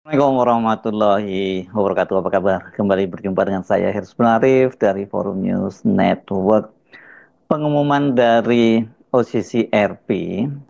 Assalamualaikum warahmatullahi wabarakatuh. Apa kabar? Kembali berjumpa dengan saya Hirs Arif dari Forum News Network. Pengumuman dari OCCRP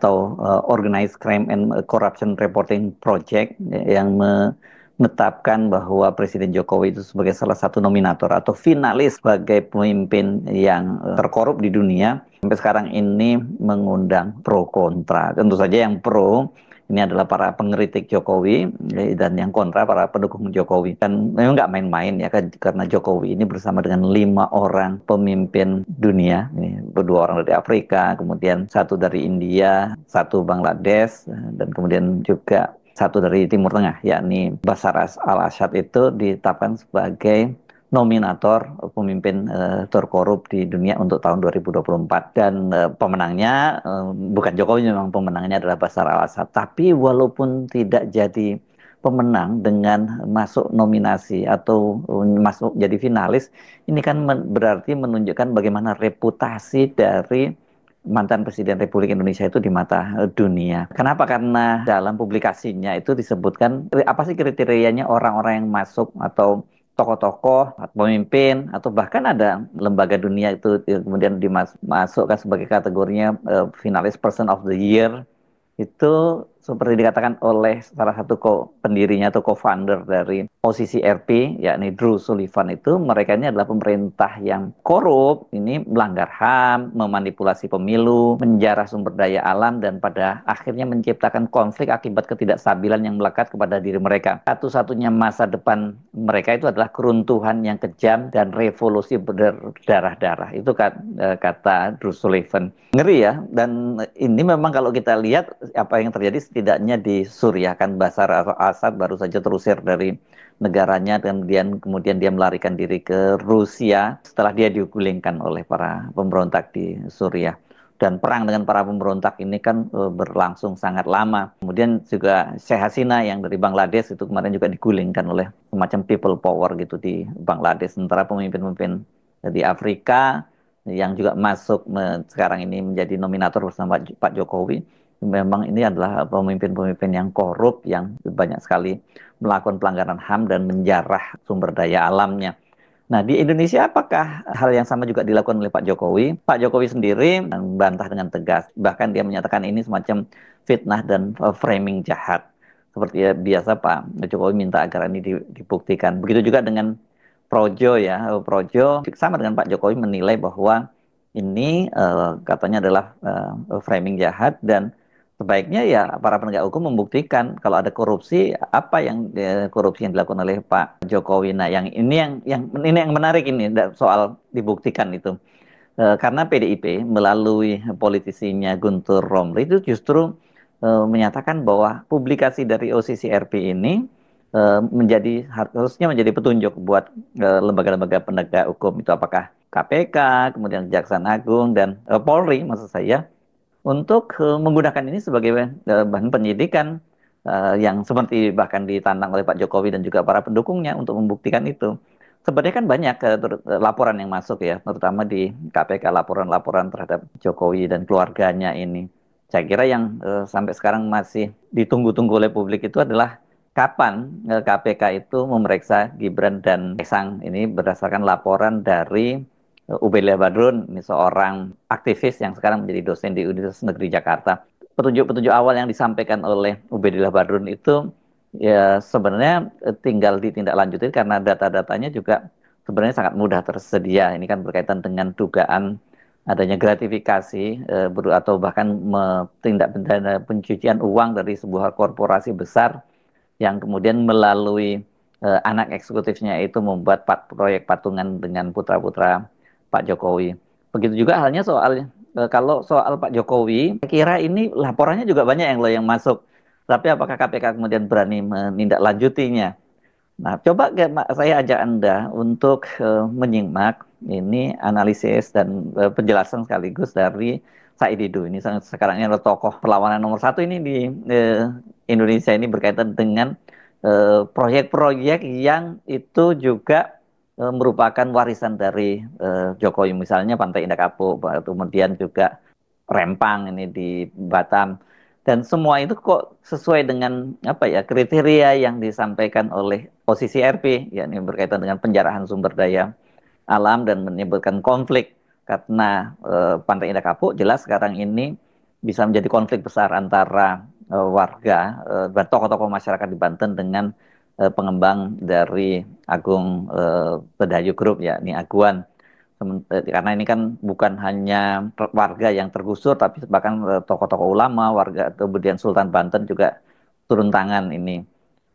atau Organized Crime and Corruption Reporting Project yang menetapkan bahwa Presiden Jokowi itu sebagai salah satu nominator atau finalis sebagai pemimpin yang terkorup di dunia. Sampai sekarang ini mengundang pro kontra. Tentu saja yang pro ini adalah para pengkritik Jokowi dan yang kontra para pendukung Jokowi. Dan memang nggak main-main ya kan, karena Jokowi ini bersama dengan 5 orang pemimpin dunia. Ini berdua orang dari Afrika, kemudian satu dari India, satu Bangladesh, dan kemudian juga satu dari Timur Tengah, yakni Bashar al-Assad itu ditetapkan sebagai nominator pemimpin terkorup di dunia untuk tahun 2024 dan pemenangnya bukan Jokowi, memang pemenangnya adalah Bashar al-Assad, tapi walaupun tidak jadi pemenang dengan masuk nominasi atau masuk jadi finalis, ini kan berarti menunjukkan bagaimana reputasi dari mantan Presiden Republik Indonesia itu di mata dunia. Kenapa? Karena dalam publikasinya itu disebutkan apa sih kriterianya orang-orang yang masuk atau tokoh-tokoh, pemimpin, atau bahkan ada lembaga dunia itu kemudian dimasukkan sebagai kategorinya finalis Person of the Year. Itu seperti dikatakan oleh salah satu pendirinya atau co-founder dari OCCRP, yakni Drew Sullivan, itu mereka ini adalah pemerintah yang korup, ini melanggar HAM, memanipulasi pemilu, menjarah sumber daya alam, dan pada akhirnya menciptakan konflik akibat ketidakstabilan yang melekat kepada diri mereka. Satu-satunya masa depan mereka itu adalah keruntuhan yang kejam dan revolusi berdarah-darah. Itu kata Drew Sullivan. Ngeri ya, dan ini memang kalau kita lihat apa yang terjadi setidaknya di Suriah, kan Bashar al-Assad baru saja terusir dari negaranya dan kemudian dia melarikan diri ke Rusia setelah dia digulingkan oleh para pemberontak di Suriah. Dan perang dengan para pemberontak ini kan berlangsung sangat lama. Kemudian juga Sheikh Hasina yang dari Bangladesh itu kemarin juga digulingkan oleh semacam people power gitu di Bangladesh. Sementara pemimpin-pemimpin di Afrika yang juga masuk sekarang ini menjadi nominator bersama Pak Jokowi, memang ini adalah pemimpin-pemimpin yang korup, yang banyak sekali melakukan pelanggaran HAM dan menjarah sumber daya alamnya. Nah, di Indonesia apakah hal yang sama juga dilakukan oleh Pak Jokowi? Pak Jokowi sendiri membantah dengan tegas. Bahkan dia menyatakan ini semacam fitnah dan framing jahat. Seperti biasa Pak Jokowi minta agar ini dibuktikan. Begitu juga dengan Projo ya. Projo sama dengan Pak Jokowi menilai bahwa ini katanya adalah framing jahat, dan sebaiknya ya para penegak hukum membuktikan kalau ada korupsi, apa yang korupsi yang dilakukan oleh Pak Jokowi. Nah, yang menarik ini soal dibuktikan itu. Karena PDIP melalui politisinya Guntur Romli itu justru menyatakan bahwa publikasi dari OCCRP ini harusnya menjadi petunjuk buat lembaga-lembaga penegak hukum, itu apakah KPK, kemudian Kejaksaan Agung, dan Polri maksud saya, untuk menggunakan ini sebagai bahan penyidikan yang seperti bahkan ditantang oleh Pak Jokowi dan juga para pendukungnya untuk membuktikan itu. Sebenarnya kan banyak laporan yang masuk ya, terutama di KPK, laporan-laporan terhadap Jokowi dan keluarganya ini. Saya kira yang sampai sekarang masih ditunggu-tunggu oleh publik itu adalah kapan KPK itu memeriksa Gibran dan Kaisang. Ini berdasarkan laporan dari Ubedillah Badrun, ini seorang aktivis yang sekarang menjadi dosen di Universitas Negeri Jakarta. Petunjuk-petunjuk awal yang disampaikan oleh Ubedillah Badrun itu ya sebenarnya tinggal ditindaklanjuti karena data-datanya juga sebenarnya sangat mudah tersedia. Ini kan berkaitan dengan dugaan adanya gratifikasi atau bahkan tindak pidana pencucian uang dari sebuah korporasi besar yang kemudian melalui anak eksekutifnya itu membuat proyek patungan dengan putra-putra Pak Jokowi. Begitu juga halnya kalau soal Pak Jokowi, saya kira ini laporannya juga banyak yang masuk. Tapi apakah KPK kemudian berani menindaklanjutinya? Nah, coba saya ajak Anda untuk menyimak ini analisis dan penjelasan sekaligus dari Said Didu. Ini sekarang ini adalah tokoh perlawanan nomor satu ini di Indonesia, ini berkaitan dengan proyek-proyek yang itu juga merupakan warisan dari Jokowi. Misalnya Pantai Indah Kapuk, kemudian juga Rempang ini di Batam, Dan semua itu kok sesuai dengan apa ya kriteria yang disampaikan oleh posisi RP, yakni berkaitan dengan penjarahan sumber daya alam dan menimbulkan konflik karena Pantai Indah Kapuk jelas sekarang ini bisa menjadi konflik besar antara warga dan tokoh-tokoh masyarakat di Banten dengan pengembang dari Agung Sedayu Group yakni Aguan. Karena ini kan bukan hanya warga yang tergusur, tapi bahkan tokoh-tokoh ulama, warga, kemudian Sultan Banten juga turun tangan ini.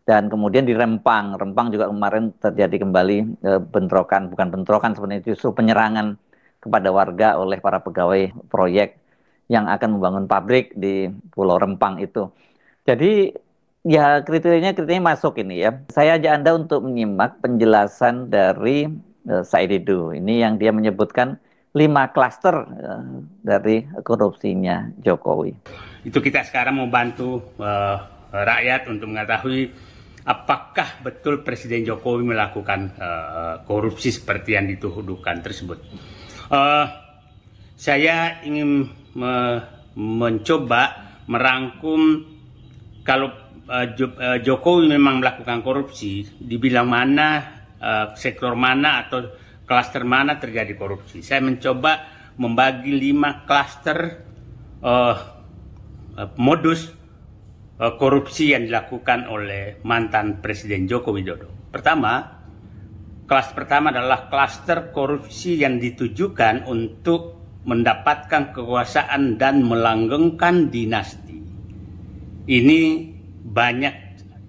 Dan kemudian di Rempang, Rempang juga kemarin terjadi kembali bentrokan, bukan bentrokan sebenarnya justru penyerangan kepada warga oleh para pegawai proyek yang akan membangun pabrik di Pulau Rempang itu. Jadi ya kriterianya masuk ini ya. Saya ajak Anda untuk menyimak penjelasan dari Said Didu. Ini yang dia menyebutkan 5 klaster dari korupsinya Jokowi. Itu kita sekarang mau bantu rakyat untuk mengetahui apakah betul Presiden Jokowi melakukan korupsi seperti yang dituduhkan tersebut. Saya ingin mencoba merangkum kalau Jokowi memang melakukan korupsi, dibilang mana, sektor mana atau klaster mana terjadi korupsi. Saya mencoba membagi 5 klaster modus korupsi yang dilakukan oleh mantan Presiden Joko Widodo. Klaster pertama adalah klaster korupsi yang ditujukan untuk mendapatkan kekuasaan dan melanggengkan dinasti. Ini banyak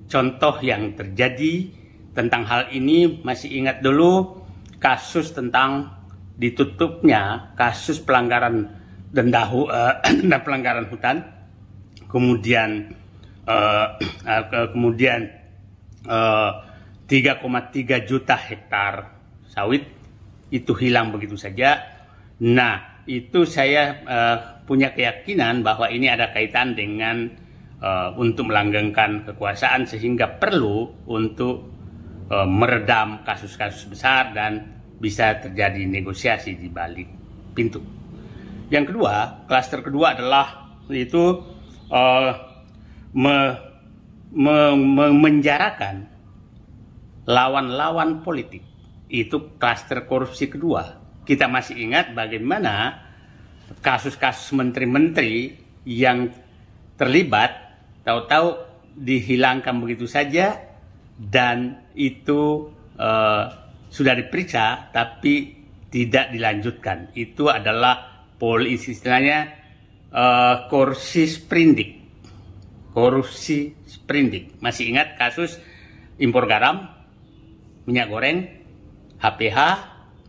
contoh yang terjadi tentang hal ini. Masih ingat dulu kasus tentang ditutupnya kasus pelanggaran dan pelanggaran hutan, kemudian 3,3 juta hektar sawit itu hilang begitu saja. Nah, itu saya punya keyakinan bahwa ini ada kaitan dengan untuk melanggengkan kekuasaan sehingga perlu untuk meredam kasus-kasus besar dan bisa terjadi negosiasi di balik pintu. Yang kedua, klaster kedua adalah itu menjarakan lawan-lawan politik. Itu klaster korupsi kedua. Kita masih ingat bagaimana kasus-kasus menteri-menteri yang terlibat tahu-tahu dihilangkan begitu saja dan itu sudah diperiksa tapi tidak dilanjutkan. Itu adalah istilahnya korupsi sprindik. Masih ingat kasus impor garam, minyak goreng, HPH,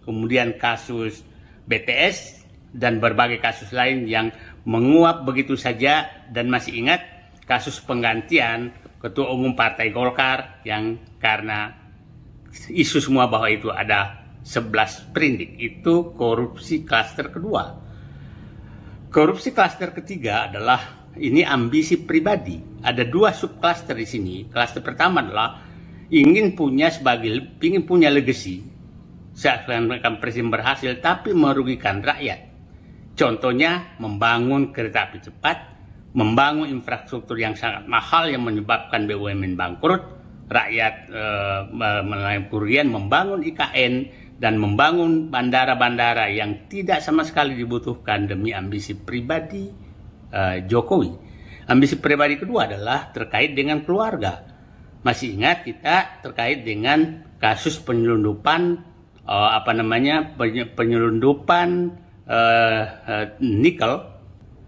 kemudian kasus BTS dan berbagai kasus lain yang menguap begitu saja. Dan masih ingat kasus penggantian Ketua Umum Partai Golkar yang karena isu semua bahwa itu ada 11 sprindik. Itu korupsi klaster kedua. Korupsi klaster ketiga adalah ini ambisi pribadi. Ada 2 subklaster di sini. Klaster pertama adalah ingin punya legacy. Seakan-akan presiden berhasil tapi merugikan rakyat. Contohnya membangun kereta api cepat, membangun infrastruktur yang sangat mahal yang menyebabkan BUMN bangkrut, rakyat melalui kerugian, membangun IKN dan membangun bandara-bandara yang tidak sama sekali dibutuhkan demi ambisi pribadi Jokowi. Ambisi pribadi kedua adalah terkait dengan keluarga. Masih ingat kita terkait dengan kasus penyelundupan nikel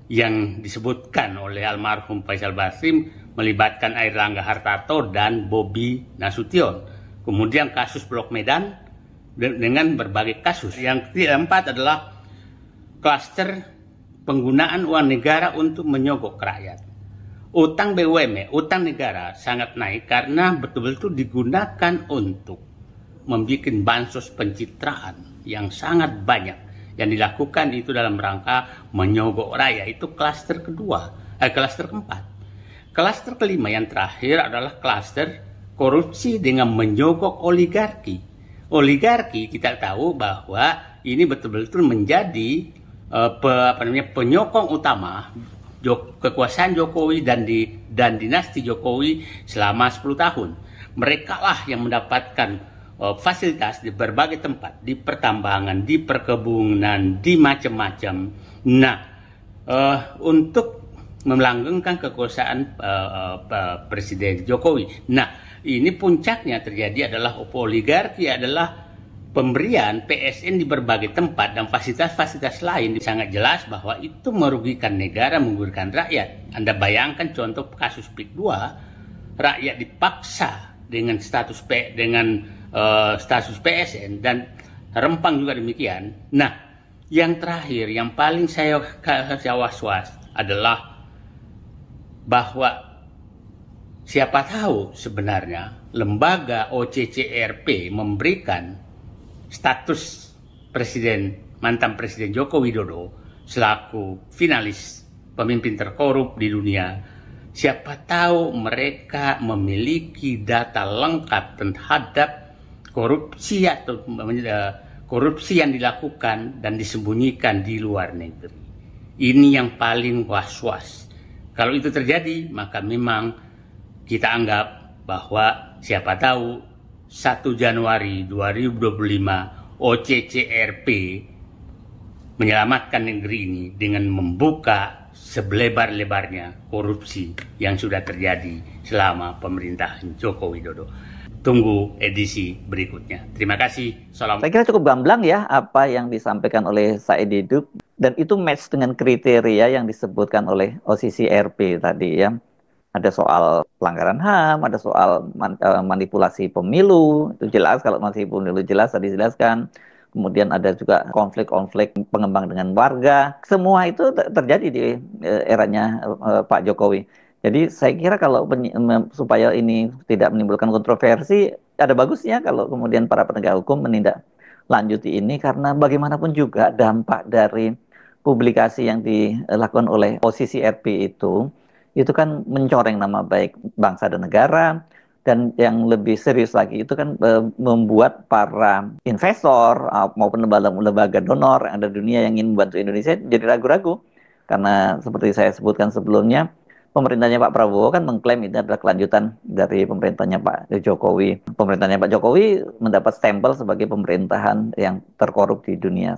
yang disebutkan oleh almarhum Faisal Basri melibatkan Airlangga Hartarto dan Bobi Nasution. Kemudian kasus Blok Medan dengan berbagai kasus. Yang keempat adalah klaster penggunaan uang negara untuk menyogok rakyat. Utang BUMN, utang negara sangat naik karena betul-betul digunakan untuk membuat bansos pencitraan yang sangat banyak. Yang dilakukan itu dalam rangka menyogok rakyat. Itu klaster keempat. Klaster kelima yang terakhir adalah klaster korupsi dengan menyogok oligarki. Oligarki kita tahu bahwa ini betul-betul menjadi penyokong utama kekuasaan Jokowi dan dinasti Jokowi selama 10 tahun. Mereka lah yang mendapatkan fasilitas di berbagai tempat, di pertambangan, di perkebunan, di macam-macam. Nah, untuk melanggengkan kekuasaan Presiden Jokowi. Nah, ini puncaknya terjadi adalah oligarki adalah pemberian PSN di berbagai tempat dan fasilitas-fasilitas lain. Sangat jelas bahwa itu merugikan negara, merugikan rakyat. Anda bayangkan contoh kasus PIK 2, rakyat dipaksa dengan status PSN dan Rempang juga demikian. Nah, yang terakhir, yang paling saya was-was adalah bahwa siapa tahu sebenarnya lembaga OCCRP memberikan status mantan Presiden Joko Widodo selaku finalis pemimpin terkorup di dunia. Siapa tahu mereka memiliki data lengkap terhadap korupsi atau korupsi yang dilakukan dan disembunyikan di luar negeri. Ini yang paling was-was. Kalau itu terjadi, maka memang kita anggap bahwa siapa tahu 1 Januari 2025 OCCRP menyelamatkan negeri ini dengan membuka selebar-lebarnya korupsi yang sudah terjadi selama pemerintahan Joko Widodo. Tunggu edisi berikutnya. Terima kasih. Salam. Saya kira cukup gamblang ya apa yang disampaikan oleh Said Didu, dan itu match dengan kriteria yang disebutkan oleh OCCRP tadi ya. Ada soal pelanggaran HAM, ada soal manipulasi pemilu, itu jelas. Kalau manipulasi pemilu jelas tadi dijelaskan. Kemudian ada juga konflik-konflik pengembang dengan warga. Semua itu terjadi di eranya Pak Jokowi. Jadi saya kira kalau supaya ini tidak menimbulkan kontroversi, ada bagusnya kalau kemudian para penegak hukum menindaklanjuti ini, karena bagaimanapun juga dampak dari publikasi yang dilakukan oleh OCCRP itu kan mencoreng nama baik bangsa dan negara. Dan yang lebih serius lagi itu kan membuat para investor maupun lembaga donor yang ada di dunia yang ingin membantu Indonesia jadi ragu-ragu. Karena seperti saya sebutkan sebelumnya, pemerintahnya Pak Prabowo kan mengklaim ini adalah kelanjutan dari pemerintahnya Pak Jokowi. Pemerintahnya Pak Jokowi mendapat stempel sebagai pemerintahan yang terkorup di dunia.